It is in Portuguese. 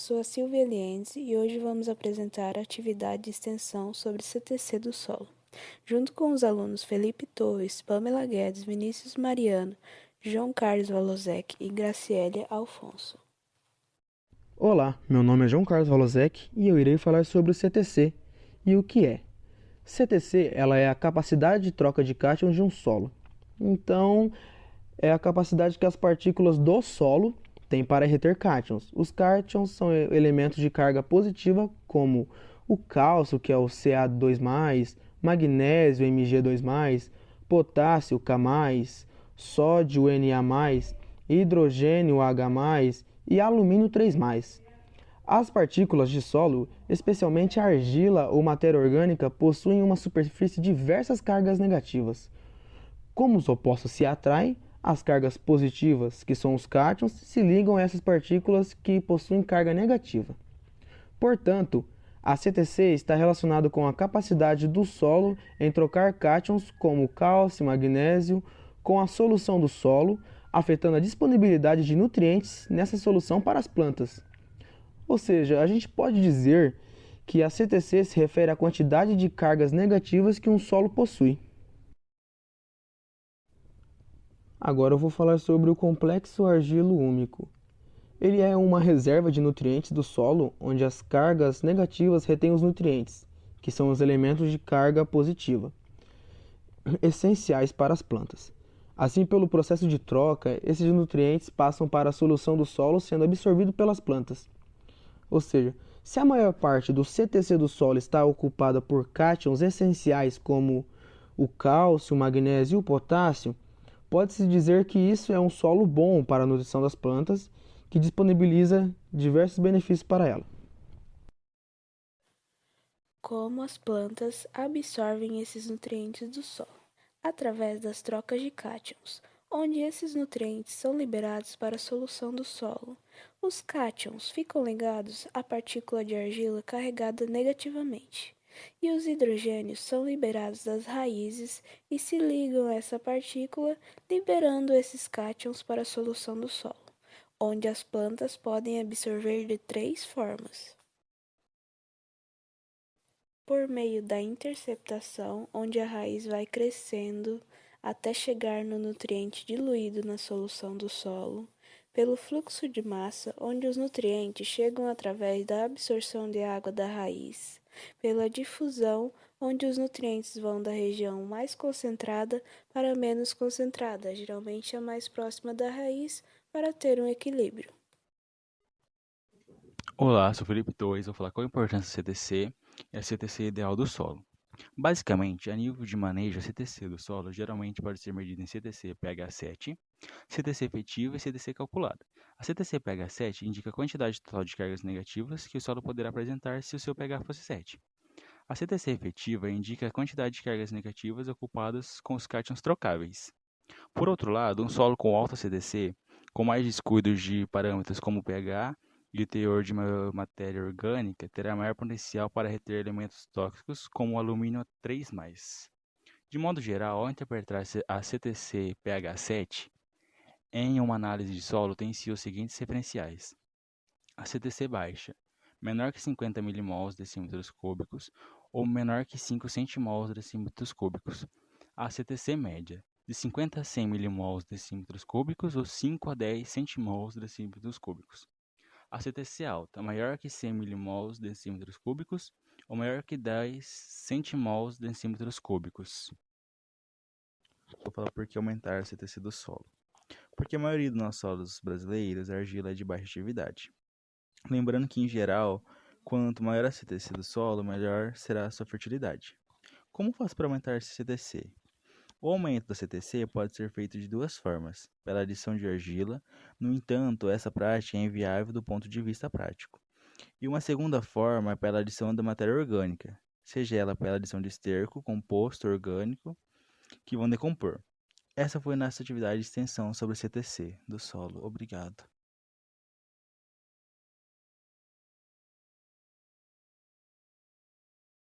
Sou a Silvia Lienzi e hoje vamos apresentar a atividade de extensão sobre CTC do solo. Junto com os alunos Felipe Torres, Pamela Guedes, Vinícius Mariano, João Carlos Valosec e Graciele Alfonso. Olá, meu nome é João Carlos Valosec e eu irei falar sobre o CTC. E o que é? CTC ela é a capacidade de troca de cátions de um solo. Então, é a capacidade que as partículas do solo têm para reter cátions. Os cátions são elementos de carga positiva, como o cálcio, que é o Ca2+, magnésio, Mg2+, potássio, K+, sódio, Na+, hidrogênio, H+, e alumínio 3+. As partículas de solo, especialmente a argila ou matéria orgânica, possuem uma superfície de diversas cargas negativas. Como os opostos se atraem, as cargas positivas, que são os cátions, se ligam a essas partículas que possuem carga negativa. Portanto, a CTC está relacionada com a capacidade do solo em trocar cátions como cálcio e magnésio com a solução do solo, afetando a disponibilidade de nutrientes nessa solução para as plantas. Ou seja, a gente pode dizer que a CTC se refere à quantidade de cargas negativas que um solo possui. Agora eu vou falar sobre o complexo argilo-húmico. Ele é uma reserva de nutrientes do solo, onde as cargas negativas retêm os nutrientes, que são os elementos de carga positiva, essenciais para as plantas. Assim, pelo processo de troca, esses nutrientes passam para a solução do solo, sendo absorvidos pelas plantas. Ou seja, se a maior parte do CTC do solo está ocupada por cátions essenciais como o cálcio, o magnésio e o potássio, pode-se dizer que isso é um solo bom para a nutrição das plantas, que disponibiliza diversos benefícios para ela. Como as plantas absorvem esses nutrientes do solo? Através das trocas de cátions, onde esses nutrientes são liberados para a solução do solo. Os cátions ficam ligados à partícula de argila carregada negativamente, e os hidrogênios são liberados das raízes e se ligam a essa partícula, liberando esses cátions para a solução do solo, onde as plantas podem absorver de três formas: por meio da interceptação, onde a raiz vai crescendo até chegar no nutriente diluído na solução do solo, pelo fluxo de massa, onde os nutrientes chegam através da absorção de água da raiz, pela difusão, onde os nutrientes vão da região mais concentrada para a menos concentrada, geralmente a mais próxima da raiz, para ter um equilíbrio. Olá, sou Felipe Torres, vou falar qual a importância do CTC e a CTC ideal do solo. Basicamente, a nível de manejo, a CTC do solo geralmente pode ser medida em CTC pH7, CTC efetiva e CTC calculada. A CTC pH7 indica a quantidade total de cargas negativas que o solo poderá apresentar se o seu pH fosse 7. A CTC efetiva indica a quantidade de cargas negativas ocupadas com os cátions trocáveis. Por outro lado, um solo com alta CTC, com mais descuidos de parâmetros como pH e o teor de matéria orgânica, terá maior potencial para reter elementos tóxicos como o alumínio 3+. De modo geral, ao interpretar a CTC pH7 em uma análise de solo, tem em si os seguintes referenciais: a CTC baixa, menor que 50 mmol decímetros cúbicos ou menor que 5 centimol decímetros cúbicos; a CTC média, de 50 a 100 mmol decímetros cúbicos ou 5 a 10 centimol decímetros cúbicos; a CTC alta, maior que 100 mmol decímetros cúbicos ou maior que 10 centimol decímetros cúbicos. Vou falar por que aumentar a CTC do solo. Porque a maioria dos nossos solos brasileiros, a argila é de baixa atividade. Lembrando que, em geral, quanto maior a CTC do solo, melhor será a sua fertilidade. Como faz para aumentar esse CTC? O aumento da CTC pode ser feito de duas formas: pela adição de argila, no entanto, essa prática é inviável do ponto de vista prático. E uma segunda forma é pela adição da matéria orgânica, seja ela pela adição de esterco, composto orgânico, que vão decompor. Essa foi nossa atividade de extensão sobre CTC do solo. Obrigado.